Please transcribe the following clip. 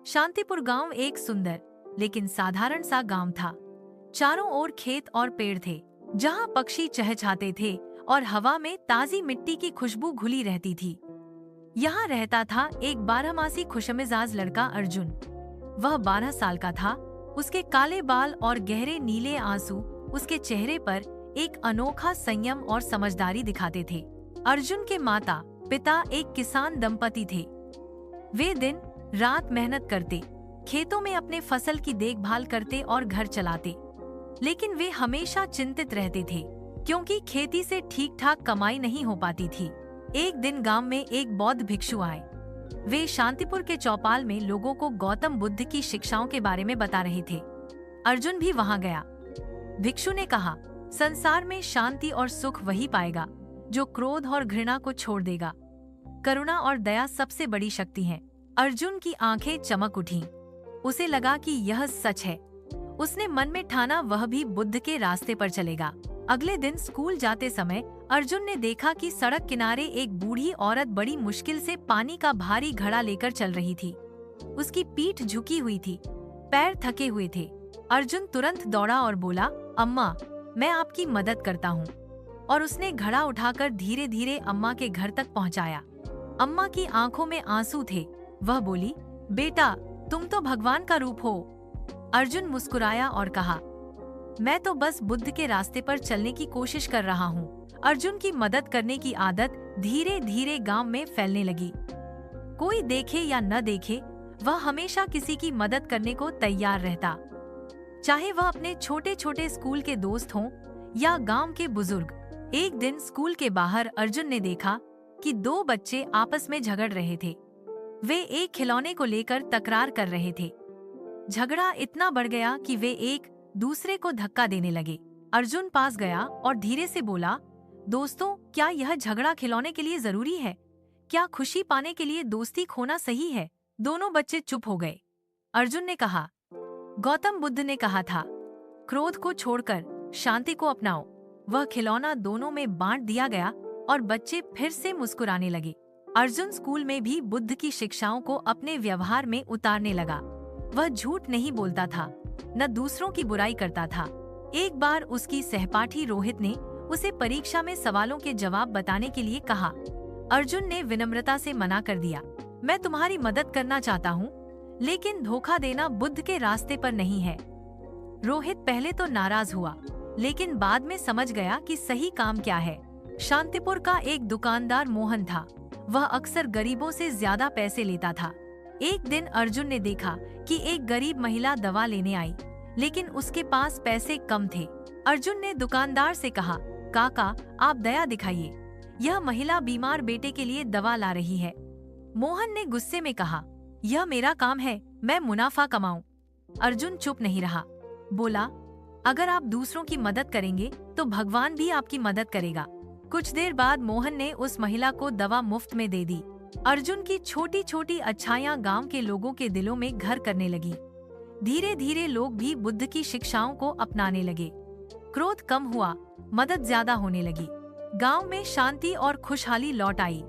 शांतिपुर गांव एक सुंदर लेकिन साधारण सा गांव था। चारों ओर खेत और पेड़ थे, जहां पक्षी चहचहाते थे और हवा में ताजी मिट्टी की खुशबू घुली रहती थी। यहाँ रहता था एक बारहमासी खुशमिजाज लड़का अर्जुन। वह 12 साल का था। उसके काले बाल और गहरे नीले आंसू उसके चेहरे पर एक अनोखा संयम और समझदारी दिखाते थे। अर्जुन के माता पिता एक किसान दंपति थे। वे दिन रात मेहनत करते, खेतों में अपने फसल की देखभाल करते और घर चलाते। लेकिन वे हमेशा चिंतित रहते थे, क्योंकि खेती से ठीक ठाक कमाई नहीं हो पाती थी। एक दिन गांव में एक बौद्ध भिक्षु आए। वे शांतिपुर के चौपाल में लोगों को गौतम बुद्ध की शिक्षाओं के बारे में बता रहे थे। अर्जुन भी वहां गया। भिक्षु ने कहा, संसार में शांति और सुख वही पाएगा जो क्रोध और घृणा को छोड़ देगा। करुणा और दया सबसे बड़ी शक्ति है। अर्जुन की आंखें चमक उठीं। उसे लगा कि यह सच है। उसने मन में ठाना वह भी बुद्ध के रास्ते पर चलेगा। अगले दिन स्कूल जाते समय अर्जुन ने देखा कि सड़क किनारे एक बूढ़ी औरत बड़ी मुश्किल से पानी का भारी घड़ा लेकर चल रही थी। उसकी पीठ झुकी हुई थी, पैर थके हुए थे। अर्जुन तुरंत दौड़ा और बोला, अम्मा, मैं आपकी मदद करता हूँ। और उसने घड़ा उठाकर धीरे धीरे अम्मा के घर तक पहुँचाया। अम्मा की आंखों में आंसू थे। वह बोली, बेटा, तुम तो भगवान का रूप हो। अर्जुन मुस्कुराया और कहा, मैं तो बस बुद्ध के रास्ते पर चलने की कोशिश कर रहा हूँ। अर्जुन की मदद करने की आदत धीरे धीरे गांव में फैलने लगी। कोई देखे या न देखे, वह हमेशा किसी की मदद करने को तैयार रहता, चाहे वह अपने छोटे छोटे स्कूल के दोस्त हों या गांव के बुजुर्ग। एक दिन स्कूल के बाहर अर्जुन ने देखा कि 2 बच्चे आपस में झगड़ रहे थे। वे एक खिलौने को लेकर तकरार कर रहे थे। झगड़ा इतना बढ़ गया कि वे एक दूसरे को धक्का देने लगे। अर्जुन पास गया और धीरे से बोला, दोस्तों, क्या यह झगड़ा खिलौने के लिए जरूरी है? क्या खुशी पाने के लिए दोस्ती खोना सही है? दोनों बच्चे चुप हो गए। अर्जुन ने कहा, गौतम बुद्ध ने कहा था, क्रोध को छोड़कर शांति को अपनाओ। वह खिलौना दोनों में बांट दिया गया और बच्चे फिर से मुस्कुराने लगे। अर्जुन स्कूल में भी बुद्ध की शिक्षाओं को अपने व्यवहार में उतारने लगा। वह झूठ नहीं बोलता था, न दूसरों की बुराई करता था। एक बार उसकी सहपाठी रोहित ने उसे परीक्षा में सवालों के जवाब बताने के लिए कहा। अर्जुन ने विनम्रता से मना कर दिया, मैं तुम्हारी मदद करना चाहता हूँ, लेकिन धोखा देना बुद्ध के रास्ते पर नहीं है। रोहित पहले तो नाराज हुआ, लेकिन बाद में समझ गया कि सही काम क्या है। शांतिपुर का एक दुकानदार मोहन था। वह अक्सर गरीबों से ज्यादा पैसे लेता था। एक दिन अर्जुन ने देखा कि एक गरीब महिला दवा लेने आई, लेकिन उसके पास पैसे कम थे। अर्जुन ने दुकानदार से कहा, काका, आप दया दिखाइए, यह महिला बीमार बेटे के लिए दवा ला रही है। मोहन ने गुस्से में कहा, यह मेरा काम है, मैं मुनाफा कमाऊं। अर्जुन चुप नहीं रहा, बोला, अगर आप दूसरों की मदद करेंगे तो भगवान भी आपकी मदद करेगा। कुछ देर बाद मोहन ने उस महिला को दवा मुफ्त में दे दी। अर्जुन की छोटी छोटी अच्छाइयाँ गांव के लोगों के दिलों में घर करने लगी। धीरे धीरे लोग भी बुद्ध की शिक्षाओं को अपनाने लगे। क्रोध कम हुआ, मदद ज्यादा होने लगी। गांव में शांति और खुशहाली लौट आई।